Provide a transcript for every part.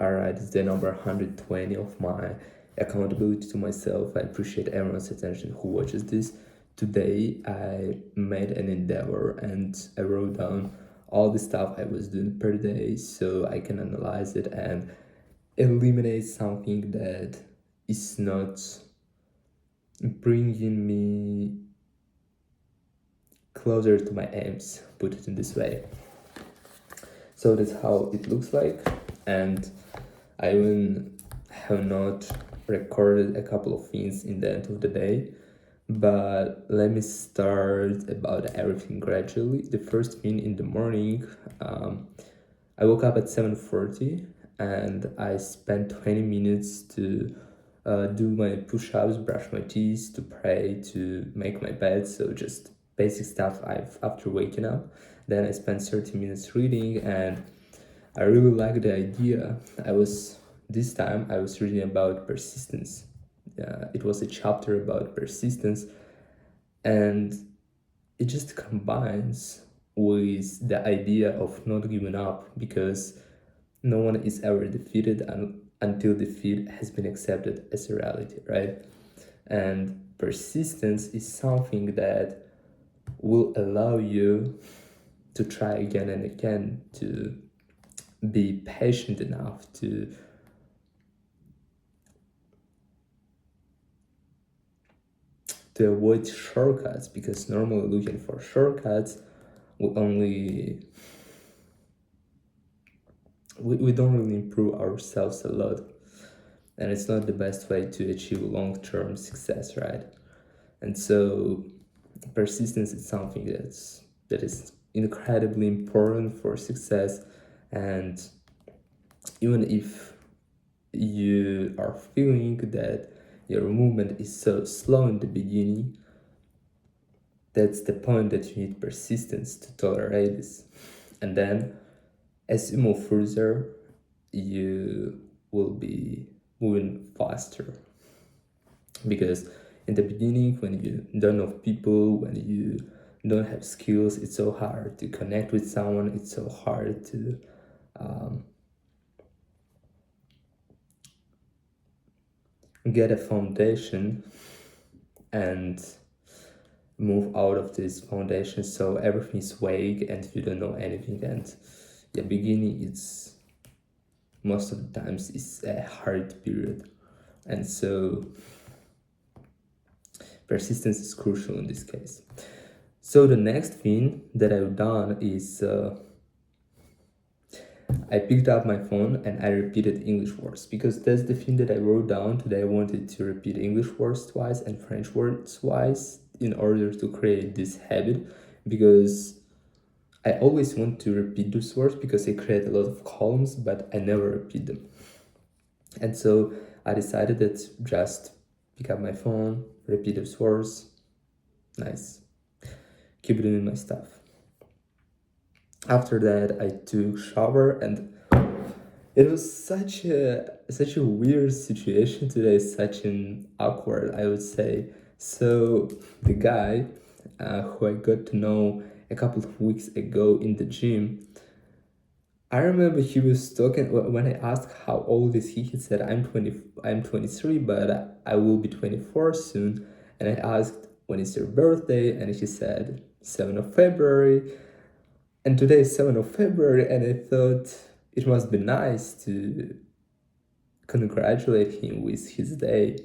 Alright, it's the number 120 of my accountability to myself. I appreciate everyone's attention who watches this. Today, I made an endeavor and I wrote down all the stuff I was doing per day so I can analyze it and eliminate something that is not bringing me closer to my aims, put it in this way. So that's how it looks like, and I even have not recorded a couple of things in the end of the day, but let me start about everything gradually. The first thing in the morning, I woke up at 7:40 and I spent 20 minutes to do my push-ups, brush my teeth, to pray, to make my bed. So just basic stuff I've after waking up. Then I spent 30 minutes reading, and I really like the idea. This time I was reading about persistence. It was a chapter about persistence, and it just combines with the idea of not giving up, because no one is ever defeated until defeat has been accepted as a reality, right? And persistence is something that will allow you to try again and again, to be patient enough to avoid shortcuts, because normally looking for shortcuts we only we don't really improve ourselves a lot, and it's not the best way to achieve long-term success, right? And so persistence is something that is incredibly important for success. And even if you are feeling that your movement is so slow in the beginning, that's the point that you need persistence to tolerate this. And then as you move further, you will be moving faster, because in the beginning, when you don't know people, when you don't have skills, it's so hard to connect with someone, it's so hard to get a foundation and move out of this foundation. So everything is vague and you don't know anything, and the beginning, it's most of the times is a hard period. And so persistence is crucial in this case. So the next thing that I've done is I picked up my phone and I repeated English words, because that's the thing that I wrote down today. I wanted to repeat English words twice and French words twice in order to create this habit, because I always want to repeat those words because they create a lot of columns, but I never repeat them. And so I decided that just pick up my phone, repeat those words, nice, keep doing my stuff. After that, I took shower, and it was such a weird situation today, such an awkward, I would say. So the guy who I got to know a couple of weeks ago in the gym, I remember he was talking when I asked how old is he. He said I'm 23, but I will be 24 soon. And I asked when is your birthday, and he said 7th of February. And today is 7th of February, and I thought it must be nice to congratulate him with his day.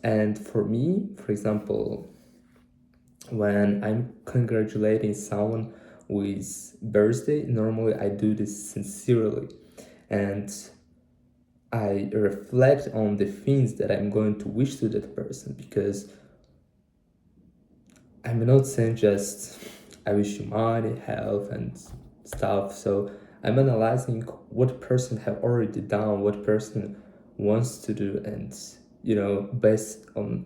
And for me, for example, when I'm congratulating someone with birthday, normally I do this sincerely, and I reflect on the things that I'm going to wish to that person, because I'm not saying just I wish you money, health, and stuff. So I'm analyzing what person have already done, what person wants to do, and based on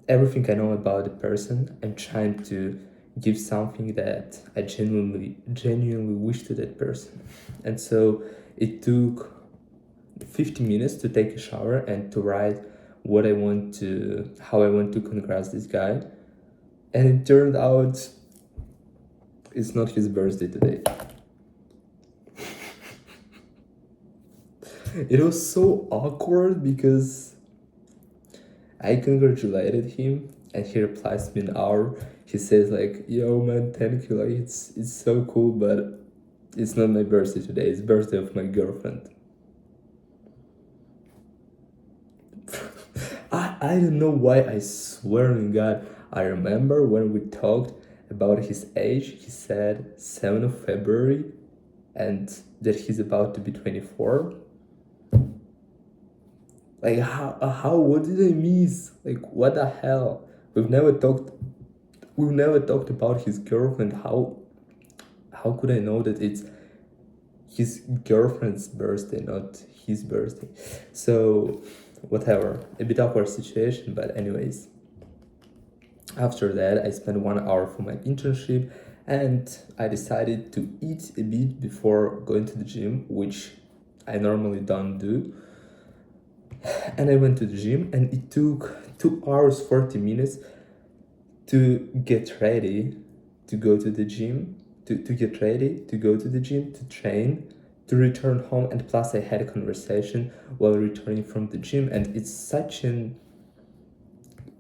everything I know about the person, I'm trying to give something that I genuinely wish to that person. And so it took 50 minutes to take a shower and to write how I want to congratulate this guy. And it turned out it's not his birthday today. It was so awkward because I congratulated him and he replies to me in an hour. He says like, "Yo man, thank you. Like it's so cool, but it's not my birthday today. It's birthday of my girlfriend." I don't know why. I swear on God, I remember when we talked about his age. He said 7th of February, and that he's about to be 24. Like how what did I miss? Like what the hell? We've never talked we've never talked about his girlfriend. How could I know that it's his girlfriend's birthday, not his birthday? So whatever. A bit awkward situation, but anyways. After that I spent 1 hour for my internship and I decided to eat a bit before going to the gym, which I normally don't do. And I went to the gym and it took 2 hours 40 minutes to get ready to go to the gym, to get ready to go to the gym, to train, to return home, and plus I had a conversation while returning from the gym. And it's such an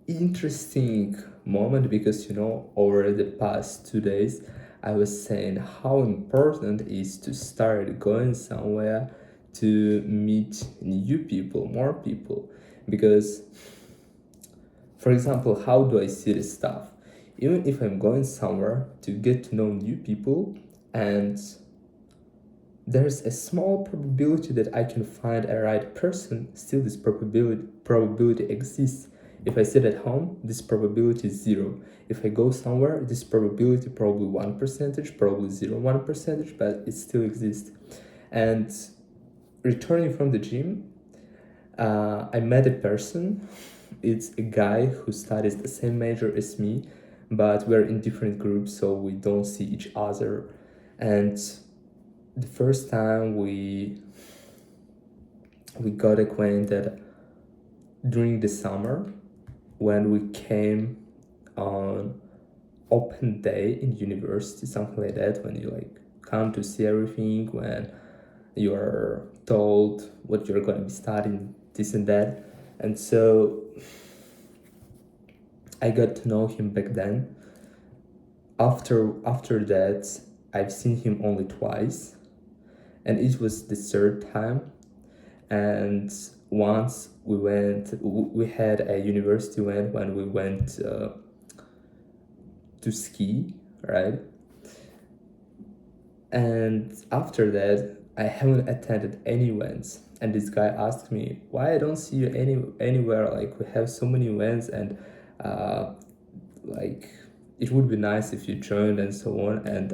interesting moment because over the past 2 days I was saying how important it is to start going somewhere to meet new people, more people. Because, for example, how do I see this stuff? Even if I'm going somewhere to get to know new people, and there's a small probability that I can find a right person, still this probability exists. If I sit at home, this probability is 0. If I go somewhere, this probability probably 1%, probably 0.1%, but it still exists. And returning from the gym, I met a person. It's a guy who studies the same major as me, but we're in different groups, so we don't see each other. And the first time we got acquainted during the summer when we came on open day in university, something like that, when you like come to see everything, when you are told what you're going to be studying, this and that. And so I got to know him back then. After that, I've seen him only twice, and it was the third time. And once we had a university event when we went to ski, right? And after that, I haven't attended any events. And this guy asked me why I don't see you anywhere. Like we have so many events, and like it would be nice if you joined and so on. And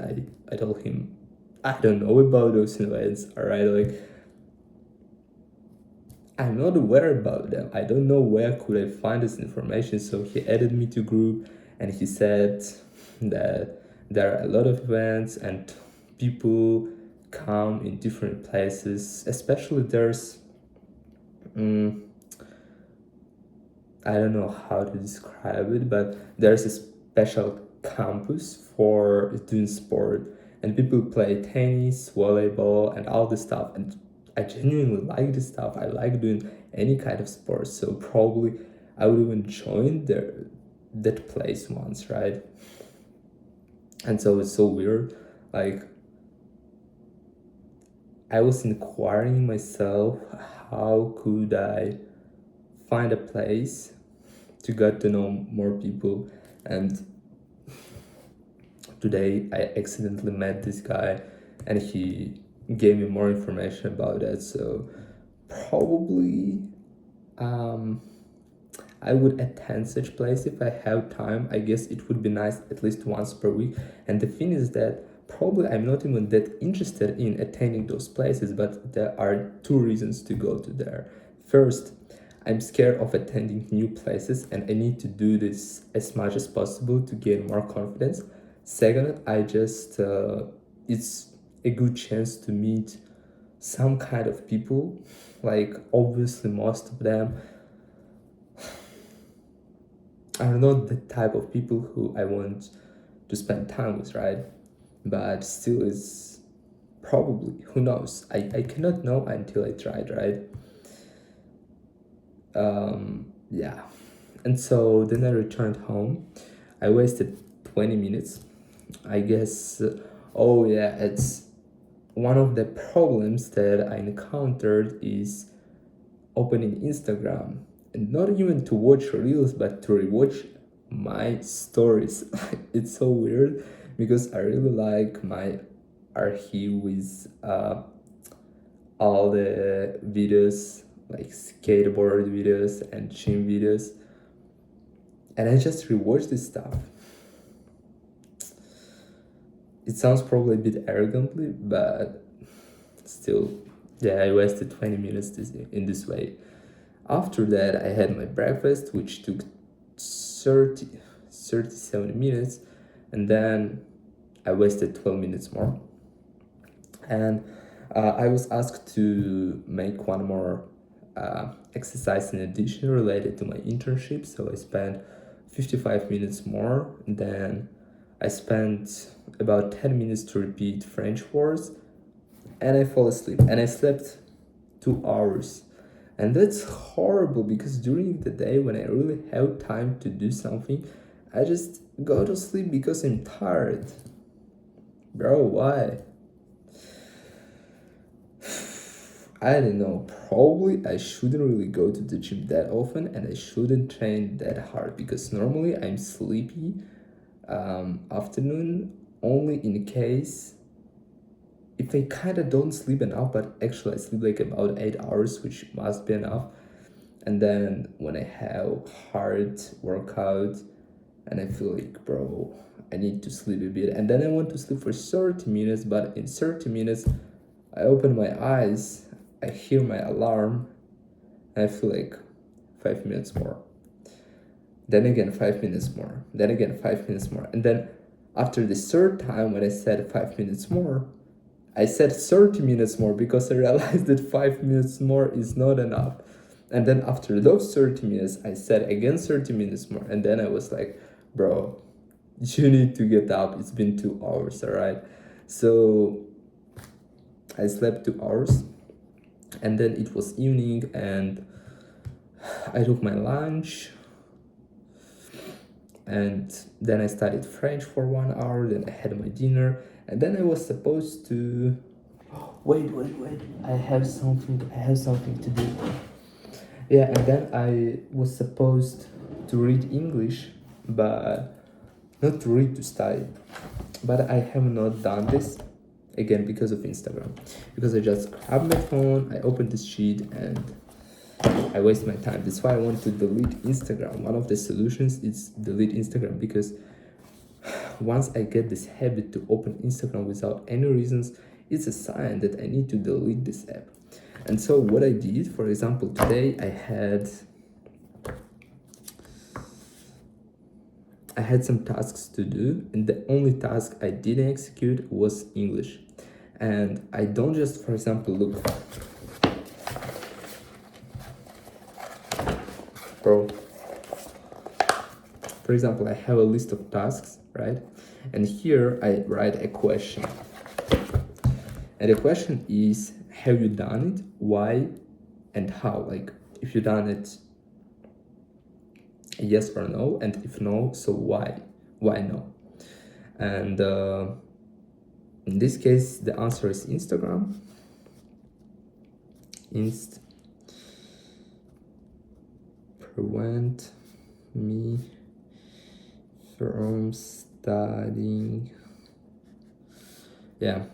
I told him I don't know about those events. All right, like I'm not aware about them. I don't know where could I find this information. So he added me to group, and he said that there are a lot of events and people come in different places. Especially there's I don't know how to describe it, but there's a special campus for doing sport, and people play tennis, volleyball, and all this stuff. And I genuinely like this stuff. I like doing any kind of sport, so probably I would even join that place once, right? And so it's so weird. Like I was inquiring myself, how could I find a place to get to know more people? And today I accidentally met this guy and he gave me more information about that. So probably I would attend such place if I have time. I guess it would be nice at least once per week. And the thing is that probably I'm not even that interested in attending those places, but there are 2 reasons to go to there. First, I'm scared of attending new places and I need to do this as much as possible to gain more confidence. Second, I just it's a good chance to meet some kind of people. Like obviously most of them are not the type of people who I want to spend time with, right? But still, it's Probably, who knows? I cannot know until I tried, right? Yeah. And so then I returned home. I wasted 20 minutes. I guess, oh yeah, it's one of the problems that I encountered is opening Instagram and not even to watch reels, but to rewatch my stories. It's so weird because I really like my archive with all the videos, like skateboard videos and gym videos, and I just rewatch this stuff. It sounds probably a bit arrogantly, but still, yeah, I wasted 20 minutes in this way. After that, I had my breakfast, which took 37 minutes, and then I wasted 12 minutes more. And I was asked to make one more exercise in addition related to my internship, so I spent 55 minutes more. Then I spent about 10 minutes to repeat French words, and I fall asleep. And I slept 2 hours. And that's horrible because during the day when I really have time to do something, I just go to sleep because I'm tired. Bro, why? I don't know. Probably I shouldn't really go to the gym that often and I shouldn't train that hard because normally I'm sleepy afternoon only in case if I kind of don't sleep enough, but actually I sleep like about 8 hours, which must be enough. And then when I have hard workout and I feel like, bro, I need to sleep a bit. And then I want to sleep for 30 minutes, but in 30 minutes, I open my eyes, I hear my alarm, and I feel like 5 minutes more. Then again, 5 minutes more. Then again, 5 minutes more. And then after the third time, when I said 5 minutes more, I said 30 minutes more because I realized that 5 minutes more is not enough. And then after those 30 minutes, I said again 30 minutes more. And then I was like, bro, you need to get up. It's been 2 hours, all right? So I slept 2 hours. And then it was evening and I took my lunch. And then I studied French for 1 hour. Then I had my dinner. And then I was supposed to... Wait. I have something to do. Yeah, and then I was supposed to read English, but not to read, to study. But I have not done this, again, because of Instagram. Because I just grabbed my phone, I opened this sheet, and I waste my time. That's why I want to delete Instagram. One of the solutions is delete Instagram, because once I get this habit to open Instagram without any reasons, it's a sign that I need to delete this app. And so what I did, for example, today I had some tasks to do, and the only task I didn't execute was English. And I don't just, for example, look, bro. For example, I have a list of tasks, right? And here I write a question. And the question is, have you done it? Why and how? Like, if you done it, yes or no, and if no, so why? Why no? And in this case, the answer is Instagram. Prevent me from studying. Yeah,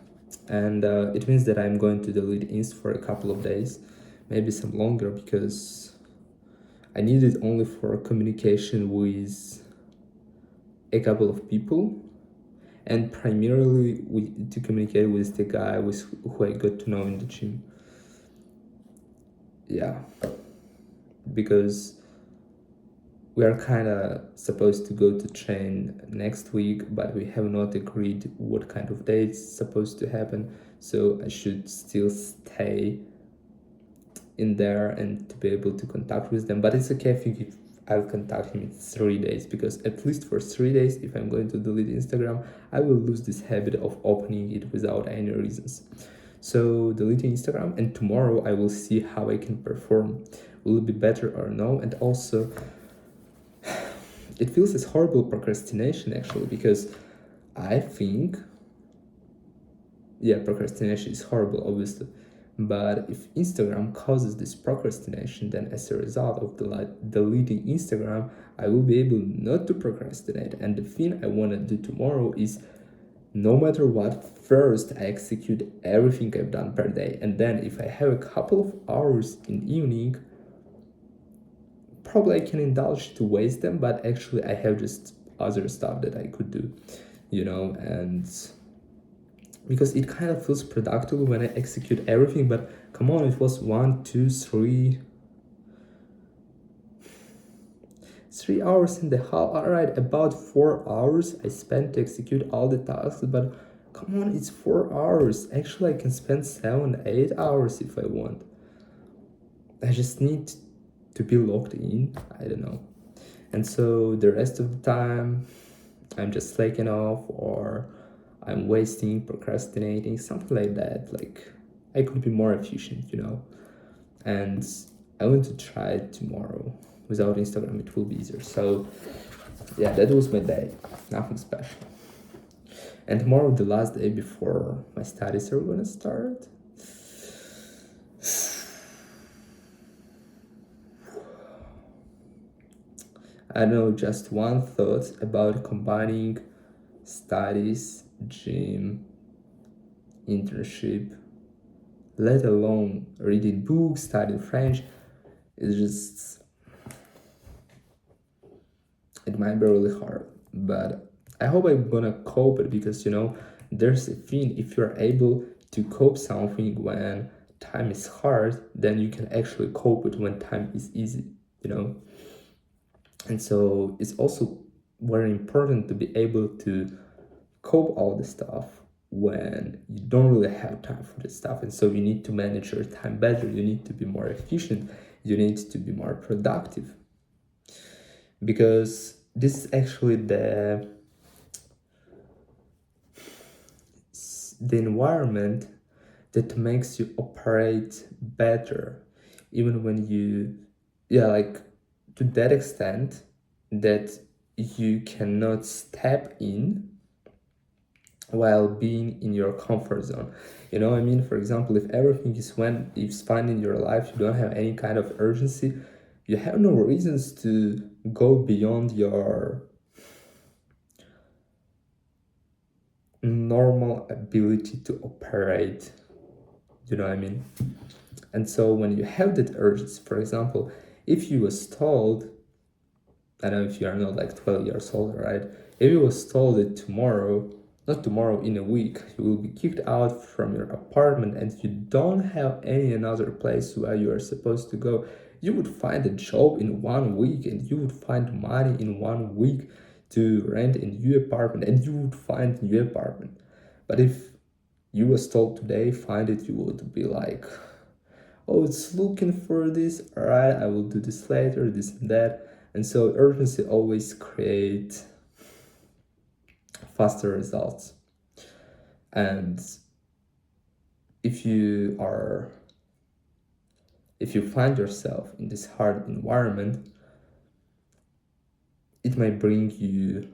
and it means that I'm going to delete Inst for a couple of days, maybe some longer, because I need it only for communication with a couple of people, and primarily to communicate with the guy who I got to know in the gym. Yeah, because we are kind of supposed to go to train next week, but we have not agreed what kind of day it's supposed to happen. So I should still stay in there and to be able to contact with them. But it's okay. I think if I'll contact him in 3 days, because at least for 3 days, if I'm going to delete Instagram, I will lose this habit of opening it without any reasons. So deleting Instagram, and tomorrow I will see how I can perform. Will it be better or no? And also, it feels as horrible procrastination actually, because I think, yeah, procrastination is horrible, obviously. But if Instagram causes this procrastination, then as a result of deleting Instagram, I will be able not to procrastinate. And the thing I want to do tomorrow is, no matter what, first I execute everything I've done per day. And then if I have a couple of hours in the evening, probably I can indulge to waste them, but actually I have just other stuff that I could do, and because it kind of feels productive when I execute everything. But come on, it was 3 hours and a half. All right, about 4 hours I spent to execute all the tasks, but come on, it's 4 hours. Actually, I can spend 7-8 hours if I want. I just need to be logged in. I don't know. And so the rest of the time, I'm just slacking off, or I'm wasting, procrastinating, something like that. Like, I could be more efficient, and I want to try it tomorrow. Without Instagram, it will be easier. So yeah, that was my day. Nothing special. And tomorrow, the last day before my studies are gonna start. I don't know, just one thought about combining studies, gym, internship, let alone reading books, studying French. It's just, it might be really hard, but I hope I'm gonna cope it, because there's a thing, if you're able to cope something when time is hard, then you can actually cope it when time is easy. And so it's also very important to be able to cope all the stuff when you don't really have time for this stuff. And so you need to manage your time better, you need to be more efficient, you need to be more productive, because this is actually the environment that makes you operate better, even when you, like, to that extent that you cannot step in while being in your comfort zone. For example, if everything is fine in your life, you don't have any kind of urgency, you have no reasons to go beyond your normal ability to operate. And so when you have that urgency, for example, if you was told, I don't know if you are not like 12 years old, right? If you was told that not tomorrow, in a week, you will be kicked out from your apartment and you don't have any another place where you are supposed to go, you would find a job in 1 week, and you would find money in 1 week to rent a new apartment, and you would find a new apartment. But if you was told today, find it, you would be like, oh, it's looking for this, all right, I will do this later, this and that. And so urgency always creates faster results. And if you find yourself in this hard environment, it might bring you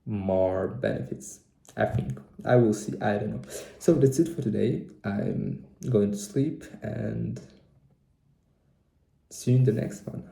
more benefits. I think. I will see. I don't know. So that's it for today. I'm going to sleep, and see you in the next one.